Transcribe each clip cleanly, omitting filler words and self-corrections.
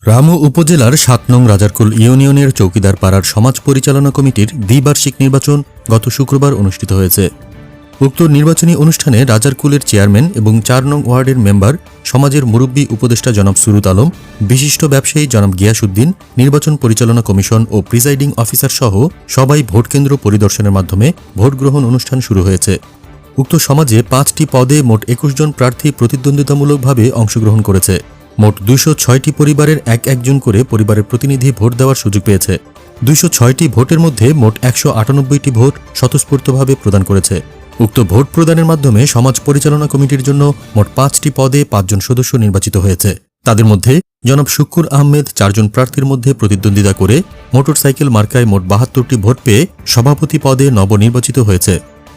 রামু উপজেলার ৭ নং রাজারকুল ইউনিয়নের চৌকিদার পাড়ার সমাজ পরিচালনা কমিটির দ্বিবার্ষিক নির্বাচন গত শুক্রবার অনুষ্ঠিত হয়েছে। উক্ত নির্বাচনী অনুষ্ঠানে রাজারকুলের চেয়ারম্যান এবং ৪ নং ওয়ার্ডের মেম্বার, সমাজের মুরব্বী উপদেষ্টা জনাব সুরুত আলম, বিশিষ্ট ব্যবসায়ী জনাব গিয়াসউদ্দিন, নির্বাচন পরিচালনা কমিশন ও প্রিজাইডিং অফিসার সহ সবাই ভোটকেন্দ্র পরিদর্শনের মাধ্যমে ভোট গ্রহণ অনুষ্ঠান শুরু হয়েছে। উক্ত সমাজে ৫টি পদে মোট ২১ জন প্রার্থী প্রতিদ্বন্দ্বিতামূলকভাবে অংশগ্রহণ করেছে। মোট ২০৬টি পরিবারের একজন করে পরিবারের প্রতিনিধি ভোট দেওয়ার সুযোগ পেয়েছে। ২০৬টি ভোটের মধ্যে মোট ১৯৮টি ভোট স্বতঃস্ফূর্তভাবে প্রদান করেছে। উক্ত ভোট প্রদানের মাধ্যমে সমাজ পরিচালনা কমিটির জন্য মোট ৫টি পদে ৫ জন সদস্য নির্বাচিত হয়েছে। তাদের মধ্যে জনাব শুক্কুর আহমেদ ৪ জন প্রার্থীর মধ্যে প্রতিদ্বন্দ্বিতা করে মোটরসাইকেল মার্কায় মোট ৭২টি ভোট পেয়ে সভাপতি পদে নবনির্বাচিত হয়েছে।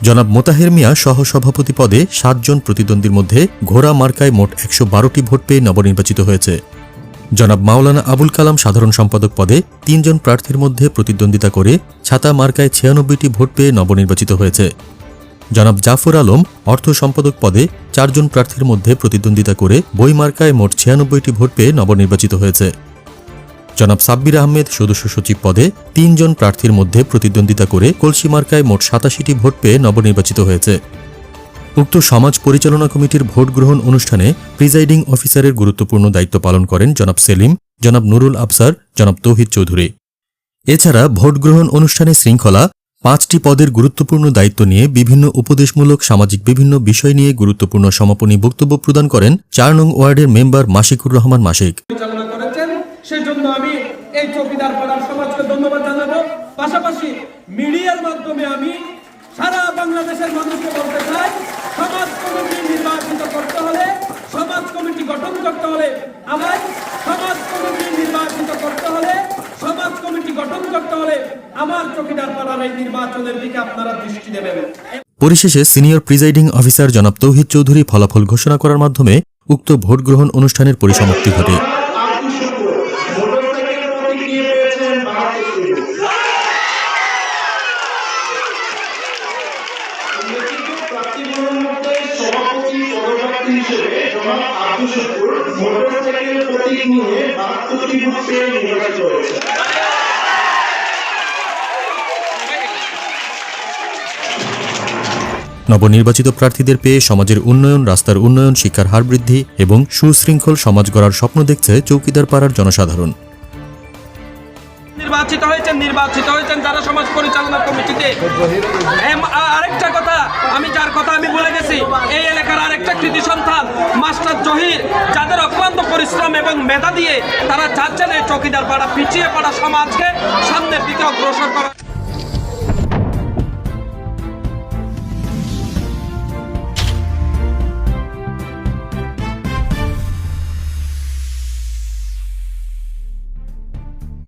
জনাব মোতাহের মিয়া সহসভাপতি পদে ৭ জন প্রতিদ্বন্দ্বীর মধ্যে ঘোড়া মার্কায় মোট ১১২টি ভোট পেয়ে নবনির্বাচিত হয়েছে। জনাব মাওলানা আবুল কালাম সাধারণ সম্পাদক পদে ৩ জন প্রার্থীর মধ্যে প্রতিদ্বন্দ্বিতা করে ছাতা মার্কায় ৯৬টি ভোট পেয়ে নবনির্বাচিত হয়েছে। জনাব জাফর আলম অর্থ সম্পাদক পদে ৪ জন প্রার্থীর মধ্যে প্রতিদ্বন্দ্বিতা করে বই মার্কায় মোট ৯৬টি ভোট পেয়ে নবনির্বাচিত হয়েছে। জনাব সাব্বির আহমেদ সদস্য সচিব পদে ৩ জন প্রার্থীর মধ্যে প্রতিদ্বন্দ্বিতা করে কলসি মার্কায় মোট ৮৭টি ভোট পেয়ে নবনির্বাচিত হয়েছে। উক্ত সমাজ পরিচালনা কমিটির ভোট গ্রহণ অনুষ্ঠানে প্রিজাইডিং অফিসারের গুরুত্বপূর্ণ দায়িত্ব পালন করেন জনাব সেলিম, জনাব নুরুল আফসার, জনাব তৌহিদ চৌধুরী। এছাড়া ভোট গ্রহণ অনুষ্ঠানে শৃঙ্খলা, ৫টি পদের গুরুত্বপূর্ণ দায়িত্ব নিয়ে বিভিন্ন উপদেশমূলক সামাজিক বিভিন্ন বিষয় নিয়ে গুরুত্বপূর্ণ সমাপনী বক্তব্য প্রদান করেন ৪ নং ওয়ার্ডের মেম্বার মাশিকুর রহমান মাশিক। সেজন্য আমি এই চৌকিদার পাড়ার সমাজকে ধন্যবাদ জানাবো। পাশাপাশি মিডিয়ার মাধ্যমে আমি সারা বাংলাদেশের মানুষকে বলতে চাই, সমাজ কমিটি নির্বাচিত করতে হলে, সমাজ কমিটি গঠন করতে হলে, আমার সমাজ কমিটি নির্বাচিত করতে হলে, সমাজ কমিটি গঠন করতে হলে আমার চৌকিদার পাড়ার এই নির্বাচনের দিকে আপনারা দৃষ্টি দেবেন। পরিশেষে সিনিয়র প্রিজাইডিং অফিসার জনাব তৌহিদ চৌধুরী ফলাফল ঘোষণা করার মাধ্যমে উক্ত ভোট গ্রহণ অনুষ্ঠানের পরিসমাপ্তি ঘটে। নবনির্বাচিত প্রার্থীদের পেয়ে সমাজের উন্নয়ন, রাস্তার উন্নয়ন, শিক্ষার হার বৃদ্ধি এবং সুশৃঙ্খল সমাজ গড়ার স্বপ্ন দেখছে চৌকিদার পাড়ার জনসাধারণ। নির্বাচিত হয়েছেন যারা সমাজ পরিচালনা কমিটিতে। আরেকটা কথা আমি বলে গেছি, এই এলাকার আরেকটা কৃতি সন্তান মাস্টার জহির, যাদের অক্লান্ত পরিশ্রম এবং মেধা দিয়ে তারা চাচ্ছেন এই চৌকিদার পাড়া, পিছিয়ে পড়া সমাজকে সামনের দিকে অগ্রসর করা।